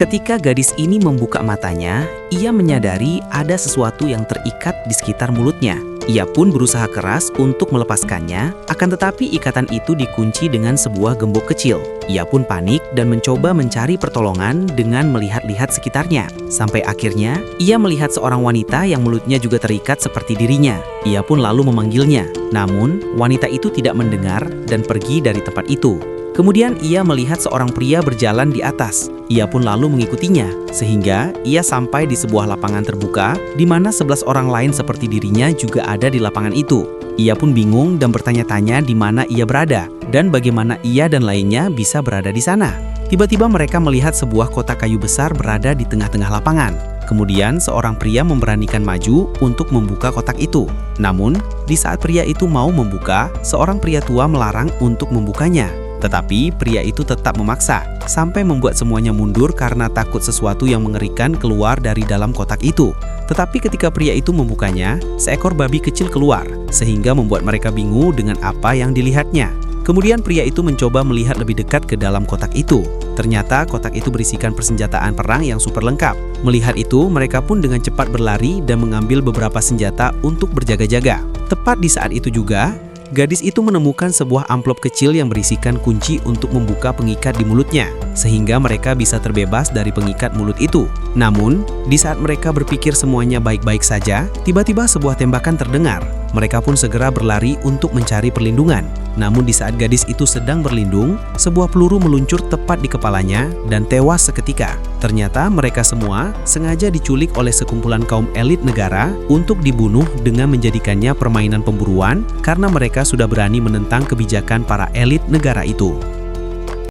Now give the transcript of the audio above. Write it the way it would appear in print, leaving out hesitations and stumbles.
Ketika gadis ini membuka matanya, ia menyadari ada sesuatu yang terikat di sekitar mulutnya. Ia pun berusaha keras untuk melepaskannya, akan tetapi ikatan itu dikunci dengan sebuah gembok kecil. Ia pun panik dan mencoba mencari pertolongan dengan melihat-lihat sekitarnya. Sampai akhirnya, ia melihat seorang wanita yang mulutnya juga terikat seperti dirinya. Ia pun lalu memanggilnya. Namun, wanita itu tidak mendengar dan pergi dari tempat itu. Kemudian ia melihat seorang pria berjalan di atas. Ia pun lalu mengikutinya, sehingga ia sampai di sebuah lapangan terbuka di mana 11 orang lain seperti dirinya juga ada di lapangan itu. Ia pun bingung dan bertanya-tanya di mana ia berada dan bagaimana ia dan lainnya bisa berada di sana. Tiba-tiba mereka melihat sebuah kotak kayu besar berada di tengah-tengah lapangan. Kemudian seorang pria memberanikan maju untuk membuka kotak itu. Namun, di saat pria itu mau membuka, seorang pria tua melarang untuk membukanya. Tetapi pria itu tetap memaksa, sampai membuat semuanya mundur karena takut sesuatu yang mengerikan keluar dari dalam kotak itu. Tetapi ketika pria itu membukanya, seekor babi kecil keluar, sehingga membuat mereka bingung dengan apa yang dilihatnya. Kemudian pria itu mencoba melihat lebih dekat ke dalam kotak itu. Ternyata kotak itu berisikan persenjataan perang yang super lengkap. Melihat itu, mereka pun dengan cepat berlari dan mengambil beberapa senjata untuk berjaga-jaga. Tepat di saat itu juga, gadis itu menemukan sebuah amplop kecil yang berisikan kunci untuk membuka pengikat di mulutnya, sehingga mereka bisa terbebas dari pengikat mulut itu. Namun, di saat mereka berpikir semuanya baik-baik saja, tiba-tiba sebuah tembakan terdengar. Mereka pun segera berlari untuk mencari perlindungan. Namun di saat gadis itu sedang berlindung, sebuah peluru meluncur tepat di kepalanya dan tewas seketika. Ternyata mereka semua sengaja diculik oleh sekumpulan kaum elit negara untuk dibunuh dengan menjadikannya permainan pemburuan karena mereka sudah berani menentang kebijakan para elit negara itu.